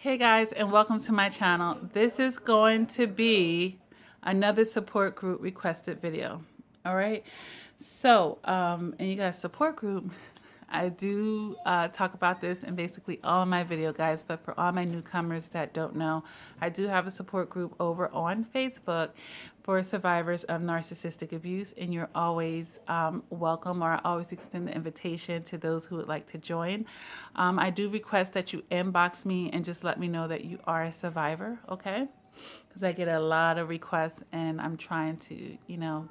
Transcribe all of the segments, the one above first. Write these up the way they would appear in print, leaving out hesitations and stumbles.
Hey guys, and welcome to my channel. This is going to be another support group requested video. All right. So, and you guys, support group, I do talk about this in basically all of my video guys, but for all my newcomers that don't know, I do have a support group over on Facebook for survivors of narcissistic abuse, and you're always welcome, or I always extend the invitation to those who would like to join. I do request that you inbox me and just let me know that you are a survivor, okay? Because I get a lot of requests and I'm trying to,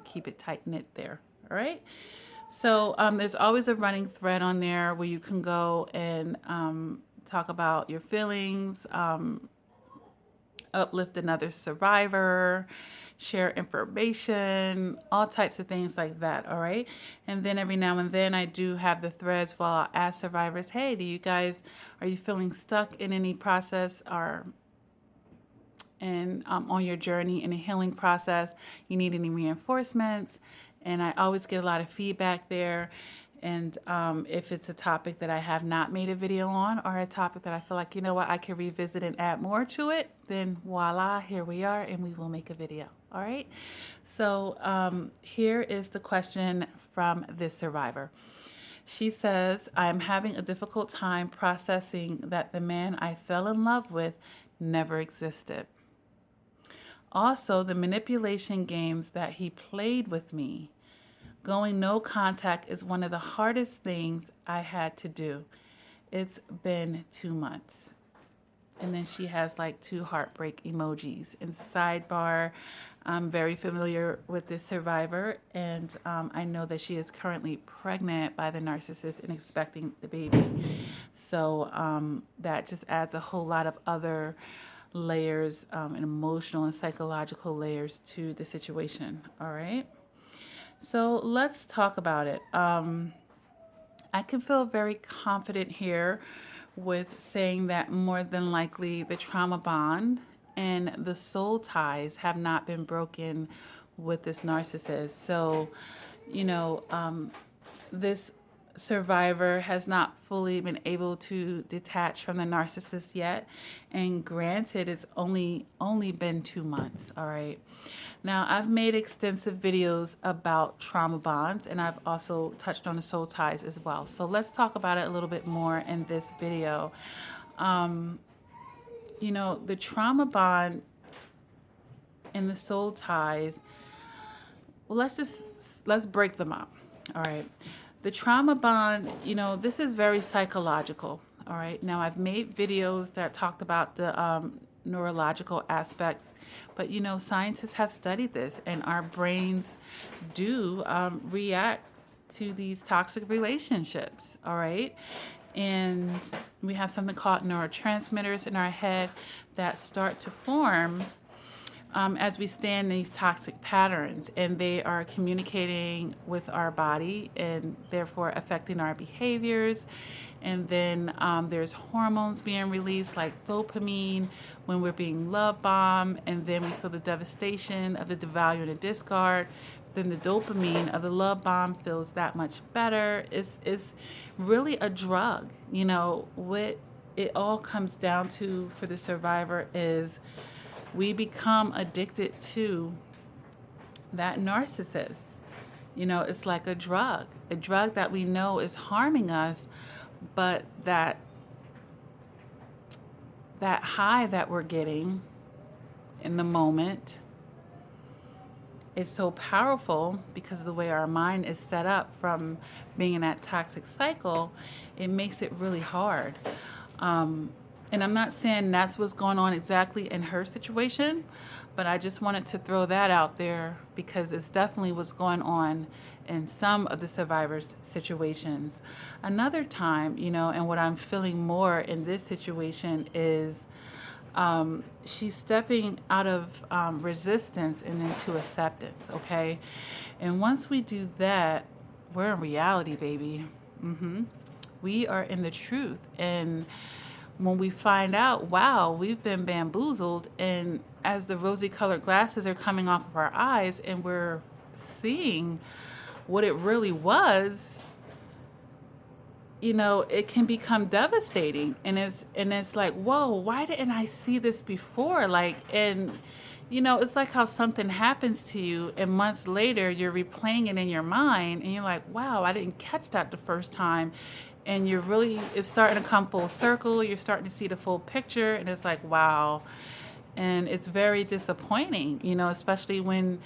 keep it tight knit there, all right? So there's always a running thread on there where you can go and talk about your feelings, uplift another survivor, share information, all types of things like that, all right? And then every now and then I do have the threads where I'll ask survivors, hey, are you feeling stuck in any process or on your journey in a healing process? You need any reinforcements? And I always get a lot of feedback there. And if it's a topic that I have not made a video on, or a topic that I feel like, you know what, I can revisit and add more to it, then voila, here we are, and we will make a video. All right. So here is the question from this survivor. She says, I'm having a difficult time processing that the man I fell in love with never existed. Also, the manipulation games that he played with me. Going no contact is one of the hardest things I had to do. It's been 2 months. And then she has like 2 heartbreak emojis. And sidebar, I'm very familiar with this survivor, and I know that she is currently pregnant by the narcissist and expecting the baby. So that just adds a whole lot of other layers and emotional and psychological layers to the situation. All right. So let's talk about it. I can feel very confident here with saying that more than likely the trauma bond and the soul ties have not been broken with this narcissist. So, this survivor has not fully been able to detach from the narcissist yet, and granted, it's only been 2 months. All right. Now, I've made extensive videos about trauma bonds, and I've also touched on the soul ties as well. So let's talk about it a little bit more in this video. The trauma bond and the soul ties, well, let's break them up. All right. The trauma bond, this is very psychological. All right. Now, I've made videos that talked about the neurological aspects, but scientists have studied this, and our brains do react to these toxic relationships. All right. And we have something called neurotransmitters in our head that start to form as we stay in these toxic patterns, and they are communicating with our body and therefore affecting our behaviors. And then there's hormones being released like dopamine when we're being love bombed, and then we feel the devastation of the devalue and the discard. Then the dopamine of the love bomb feels that much better. It's really a drug. What it all comes down to for the survivor is we become addicted to that narcissist. It's like a drug that we know is harming us, but that high that we're getting in the moment is so powerful because of the way our mind is set up from being in that toxic cycle. It makes it really hard. And I'm not saying that's what's going on exactly in her situation, but I just wanted to throw that out there because it's definitely what's going on in some of the survivors' situations. Another time, and what I'm feeling more in this situation is she's stepping out of resistance and into acceptance, okay? And once we do that, we're in reality, baby. We are in the truth. And when we find out, wow, we've been bamboozled, and as the rosy colored glasses are coming off of our eyes and we're seeing what it really was, it can become devastating, and it's like, whoa, why didn't I see this before? Like, and it's like how something happens to you and months later you're replaying it in your mind and you're like, wow, I didn't catch that the first time. And it's starting to come full circle. You're starting to see the full picture, and it's like, wow. And it's very disappointing, especially when,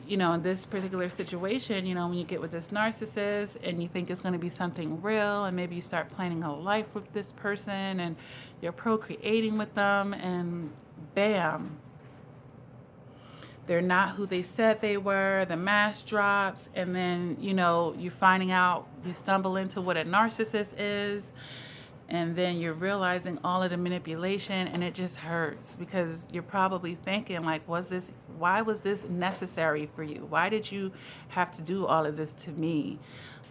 in this particular situation, when you get with this narcissist and you think it's going to be something real, and maybe you start planning a life with this person and you're procreating with them, and bam, they're not who they said they were. The mask drops, and then, you're finding out, you stumble into what a narcissist is, and then you're realizing all of the manipulation, and it just hurts because you're probably thinking, like, why was this necessary for you? Why did you have to do all of this to me?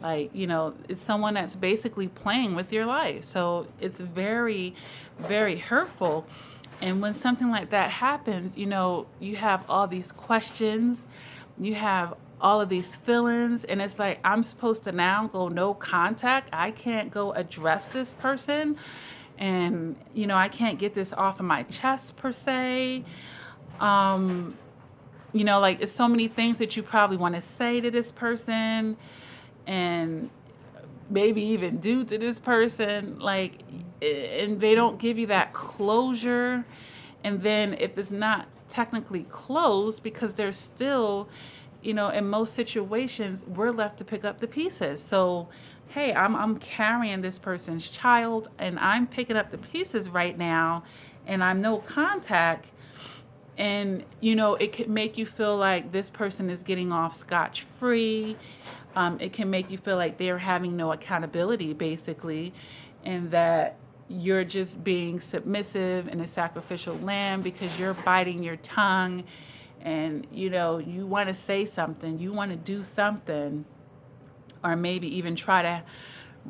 Like, it's someone that's basically playing with your life. So it's very, very hurtful. And when something like that happens, you have all these questions, you have all of these feelings, and it's like, I'm supposed to now go no contact. I can't go address this person, and, I can't get this off of my chest per se. Like, it's so many things that you probably want to say to this person, and maybe even do to this person, like, and they don't give you that closure. And then if it's not technically closed, because there's still, in most situations, we're left to pick up the pieces. So, hey, I'm carrying this person's child, and I'm picking up the pieces right now, and I'm no contact. And, it could make you feel like this person is getting off scotch-free. It can make you feel like they're having no accountability, basically, and that you're just being submissive and a sacrificial lamb because you're biting your tongue, and, you want to say something, you want to do something, or maybe even try to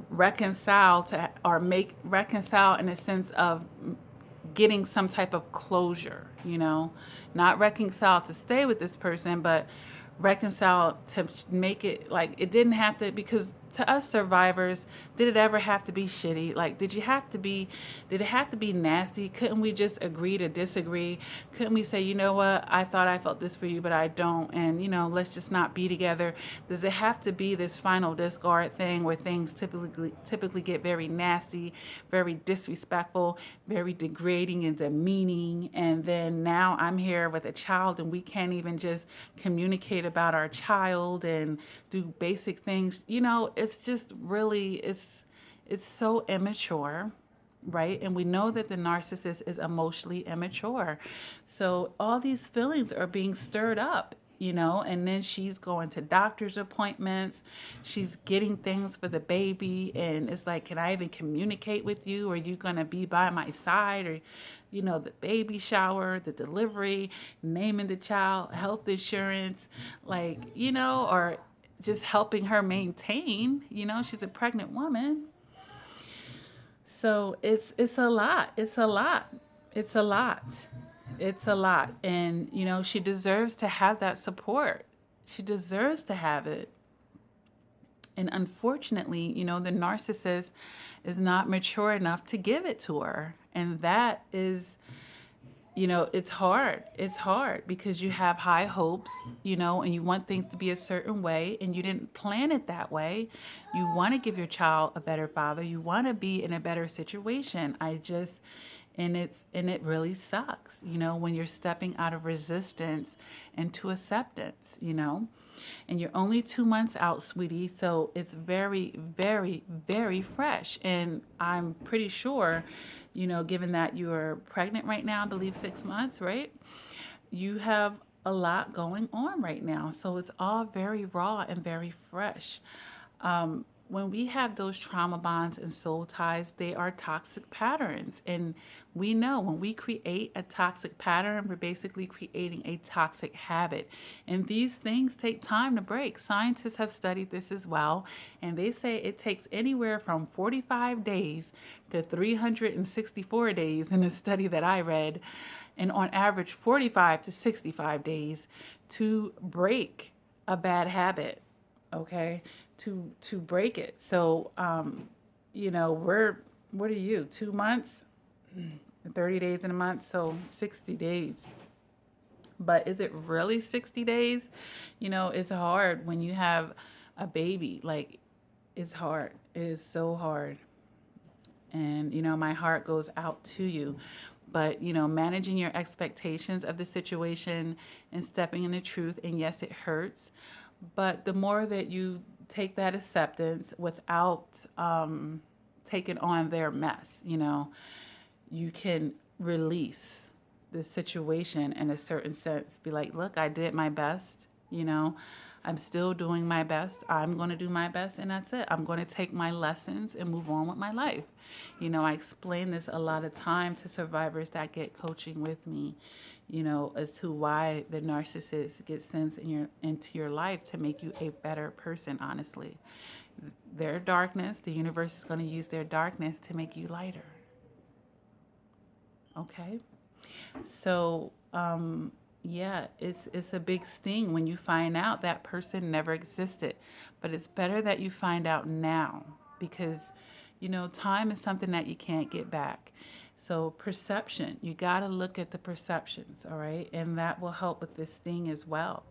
reconcile in a sense of getting some type of closure, not reconcile to stay with this person, but reconcile to make it like it didn't have to, because to us survivors, did it ever have to be shitty? Like, did it have to be nasty? Couldn't we just agree to disagree? Couldn't we say, you know what, I thought I felt this for you, but I don't, and, let's just not be together? Does it have to be this final discard thing where things typically get very nasty, very disrespectful, very degrading and demeaning, and then now I'm here with a child and we can't even just communicate about our child and do basic things? It's just really, it's so immature, right? And we know that the narcissist is emotionally immature. So all these feelings are being stirred up, and then she's going to doctor's appointments. She's getting things for the baby. And it's like, can I even communicate with you? Are you going to be by my side? Or, the baby shower, the delivery, naming the child, health insurance, like, or just helping her maintain, she's a pregnant woman. So it's a lot. It's a lot. It's a lot. It's a lot. And, she deserves to have that support. She deserves to have it. And unfortunately, the narcissist is not mature enough to give it to her. And that is, it's hard. It's hard because you have high hopes, and you want things to be a certain way, and you didn't plan it that way. You want to give your child a better father. You want to be in a better situation. And it really sucks, when you're stepping out of resistance into acceptance, and you're only 2 months out, sweetie. So it's very, very, very fresh. And I'm pretty sure, given that you're pregnant right now, I believe 6 months, right? You have a lot going on right now. So it's all very raw and very fresh. When we have those trauma bonds and soul ties, they are toxic patterns. And we know when we create a toxic pattern, we're basically creating a toxic habit. And these things take time to break. Scientists have studied this as well. And they say it takes anywhere from 45 days to 364 days in a study that I read. And on average, 45 to 65 days to break a bad habit, okay? To break it. So what are you, 2 months, 30 days in a month, so 60 days. But is it really 60 days? It's hard when you have a baby. Like, it's hard. It is so hard. And, my heart goes out to you. But, managing your expectations of the situation and stepping in the truth. And yes, it hurts. But the more that you take that acceptance without taking on their mess, you can release the situation in a certain sense. Be like, look, I did my best, I'm still doing my best. I'm going to do my best, and that's it. I'm going to take my lessons and move on with my life. I explain this a lot of time to survivors that get coaching with me, as to why the narcissist gets sent into your life to make you a better person, honestly. Their darkness, the universe is going to use their darkness to make you lighter. Okay? So, yeah, it's a big sting when you find out that person never existed. But it's better that you find out now because, time is something that you can't get back. So perception, you got to look at the perceptions, all right? And that will help with this sting as well.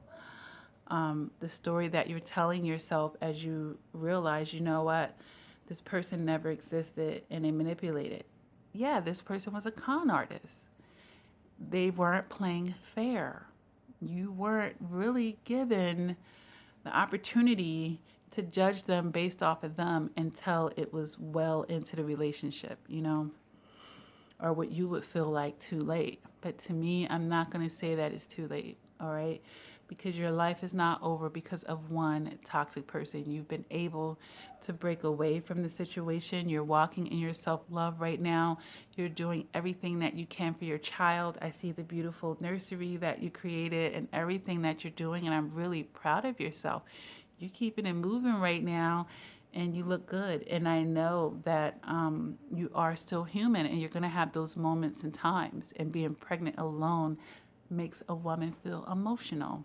The story that you're telling yourself as you realize, what, this person never existed and they manipulated. Yeah, this person was a con artist. They weren't playing fair. You weren't really given the opportunity to judge them based off of them until it was well into the relationship, or what you would feel like too late. But to me, I'm not going to say that it's too late, all right? Because your life is not over because of one toxic person. You've been able to break away from the situation. You're walking in your self-love right now. You're doing everything that you can for your child. I see the beautiful nursery that you created and everything that you're doing, and I'm really proud of yourself. You're keeping it moving right now, and you look good. And I know that you are still human, and you're going to have those moments and times, and being pregnant alone makes a woman feel emotional.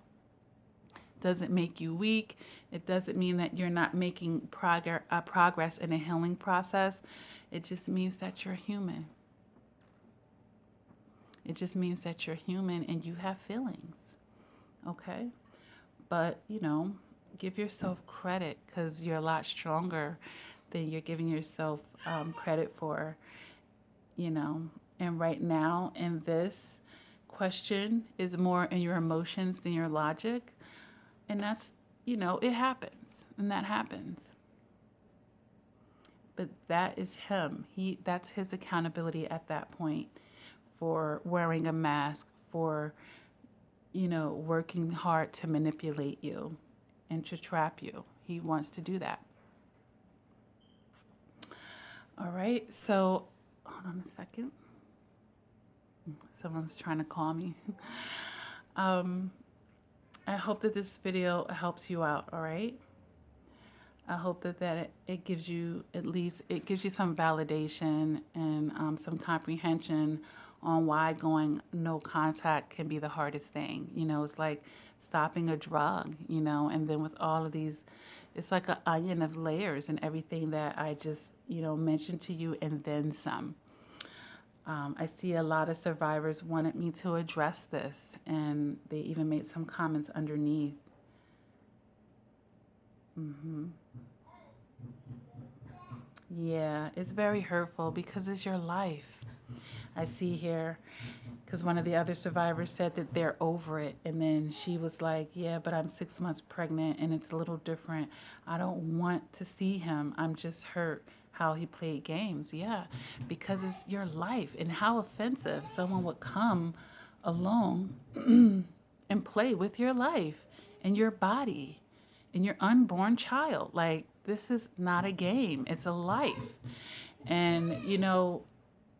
Doesn't make you weak. It doesn't mean that you're not making progress in a healing process. It just means that you're human. It just means that you're human and you have feelings. Okay? But, give yourself credit because you're a lot stronger than you're giving yourself credit for, And right now, in this question is more in your emotions than your logic. And that's, it happens, and that happens. But that is him. That's his accountability at that point for wearing a mask, for, working hard to manipulate you and to trap you. He wants to do that. All right, so hold on a second. Someone's trying to call me. I hope that this video helps you out, all right? I hope that it gives you it gives you some validation and some comprehension on why going no contact can be the hardest thing. It's like stopping a drug, and then with all of these, it's like an onion of layers and everything that I just, mentioned to you and then some. I see a lot of survivors wanted me to address this, and they even made some comments underneath. Yeah, it's very hurtful because it's your life. I see here, because one of the other survivors said that they're over it, and then she was like, yeah, but I'm 6 months pregnant, and it's a little different. I don't want to see him. I'm just hurt how he played games. Yeah, because it's your life, and how offensive someone would come along and play with your life and your body and your unborn child. Like, this is not a game, it's a life. And,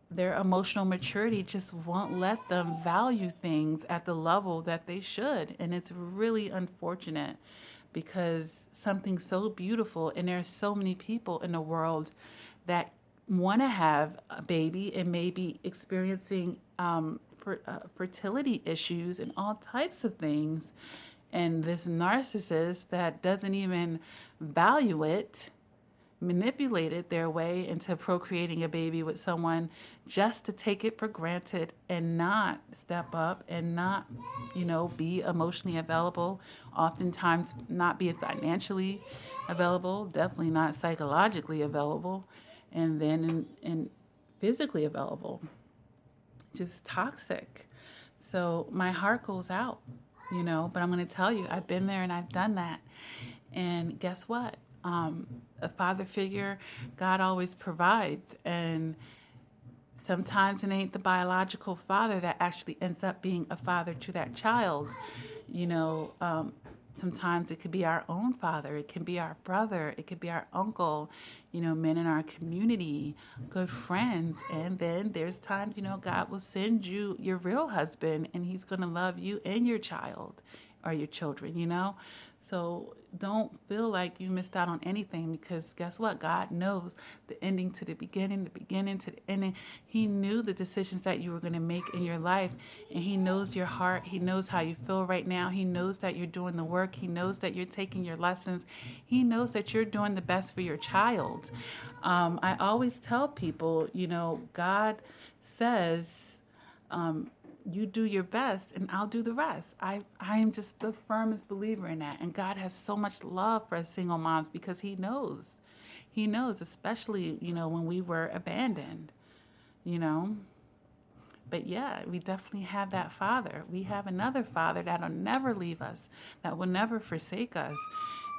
their emotional maturity just won't let them value things at the level that they should. And it's really unfortunate because something so beautiful, and there's so many people in the world that want to have a baby and maybe experiencing fertility issues and all types of things. And this narcissist that doesn't even value it manipulated their way into procreating a baby with someone just to take it for granted and not step up and not, be emotionally available, oftentimes not be financially available, definitely not psychologically available, and then in physically available. Just toxic. So my heart goes out, but I'm going to tell you, I've been there and I've done that. And guess what? A father figure, God always provides. And sometimes it ain't the biological father that actually ends up being a father to that child. Sometimes it could be our own father, it can be our brother, it could be our uncle, men in our community, good friends. And then there's times, God will send you your real husband and he's going to love you and your child or your children. So don't feel like you missed out on anything, because guess what? God knows the ending to the beginning to the ending. He knew the decisions that you were going to make in your life, and he knows your heart. He knows how you feel right now. He knows that you're doing the work. He knows that you're taking your lessons. He knows that you're doing the best for your child. I always tell people, God says, you do your best and I'll do the rest. I am just the firmest believer in that. And God has so much love for us single moms, because he knows. He knows, especially, when we were abandoned, But yeah, we definitely have that father. We have another father that'll never leave us, that will never forsake us.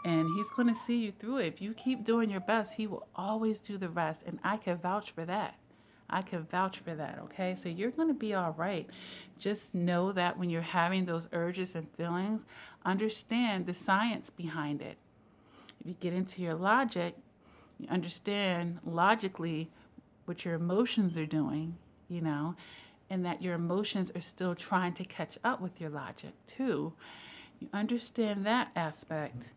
And he's going to see you through it. If you keep doing your best, he will always do the rest. And I can vouch for that. Okay? So you're going to be all right. Just know that when you're having those urges and feelings, understand the science behind it. If you get into your logic, you understand logically what your emotions are doing, and that your emotions are still trying to catch up with your logic too. You understand that aspect.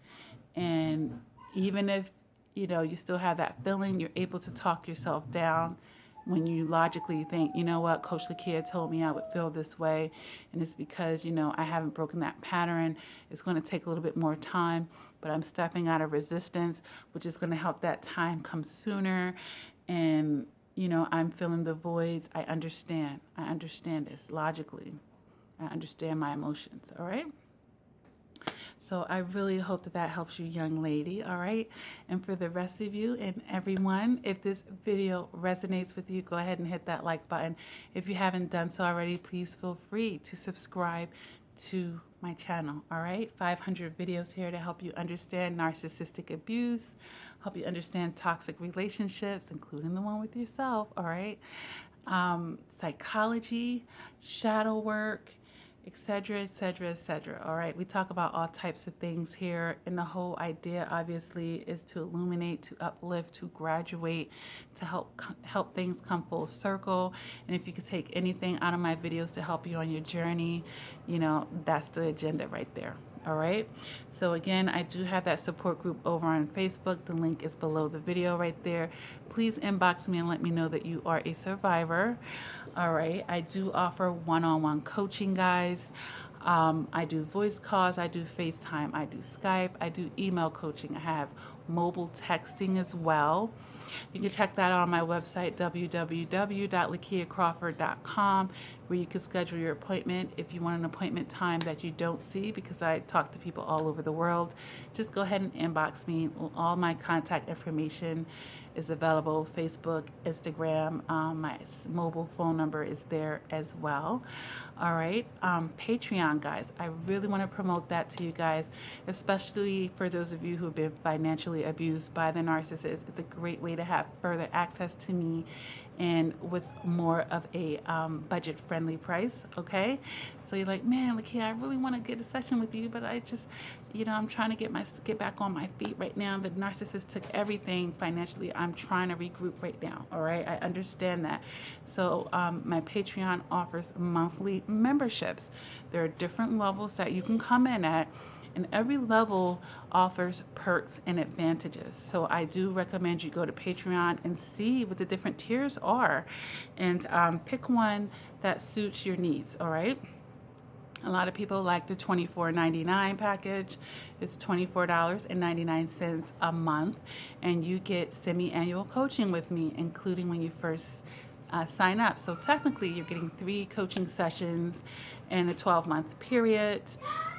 And even if, you still have that feeling, you're able to talk yourself down when you logically think, what, Coach Lakia told me I would feel this way, and it's because, I haven't broken that pattern. It's going to take a little bit more time, but I'm stepping out of resistance, which is going to help that time come sooner. And, I'm filling the voids. I understand this logically. I understand my emotions, all right? So I really hope that helps you, young lady, all right? And for the rest of you and everyone, if this video resonates with you, go ahead and hit that like button. If you haven't done so already, please feel free to subscribe to my channel, all right? 500 videos here to help you understand narcissistic abuse, help you understand toxic relationships, including the one with yourself, all right? Psychology, shadow work, etc., etc., etc. All right, we talk about all types of things here, and the whole idea, obviously, is to illuminate, to uplift, to graduate, to help things come full circle. And if you could take anything out of my videos to help you on your journey, that's the agenda right there. All right. So again, I do have that support group over on Facebook. The link is below the video right there. Please inbox me and let me know that you are a survivor. All right. I do offer one-on-one coaching, guys. I do voice calls. I do FaceTime. I do Skype. I do email coaching. I have mobile texting as well. You can check that out on my website, www.lakiacrawford.com, where you can schedule your appointment. If you want an appointment time that you don't see, because I talk to people all over the world, just go ahead and inbox me. All my contact information is available: Facebook, Instagram. My mobile phone number is there as well. All right. Patreon, guys. I really want to promote that to you guys, especially for those of you who have been financially abused by the narcissist. It's a great way to have further access to me, and with more of a budget-friendly price, okay? So you're like, man, Lakia, I really want to get a session with you, but I just, I'm trying to get back on my feet right now. The narcissist took everything financially. I'm trying to regroup right now, all right? I understand that. So my Patreon offers monthly memberships. There are different levels that you can come in at, and every level offers perks and advantages. So I do recommend you go to Patreon and see what the different tiers are, and pick one that suits your needs, all right? A lot of people like the $24.99 package. It's $24.99 a month, and you get semi-annual coaching with me, including when you first sign up. So technically, you're getting 3 coaching sessions in a 12-month period,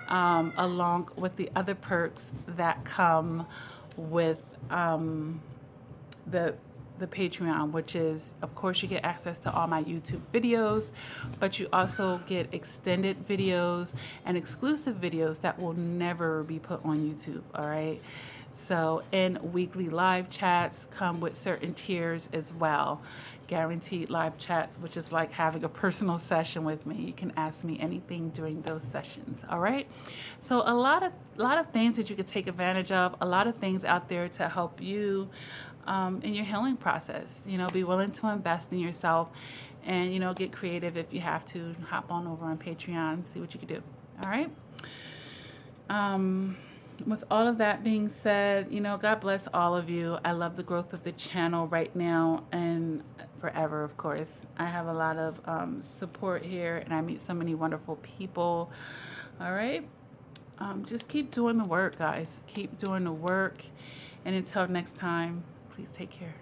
along with the other perks that come with the Patreon, which is, of course, you get access to all my YouTube videos, but you also get extended videos and exclusive videos that will never be put on YouTube, all right? So, and weekly live chats come with certain tiers as well. Guaranteed live chats, which is like having a personal session with me. You can ask me anything during those sessions, all right? So a lot of things that you could take advantage of, a lot of things out there to help you in your healing process. You know, be willing to invest in yourself, and, you know, get creative if you have to. Hop on over on Patreon, see what you can do. All right. With all of that being said, you know, God bless all of you. I love the growth of the channel right now and forever, of course. I have a lot of support here, and I meet so many wonderful people. All right. Just keep doing the work, guys. Keep doing the work. And until next time, please take care.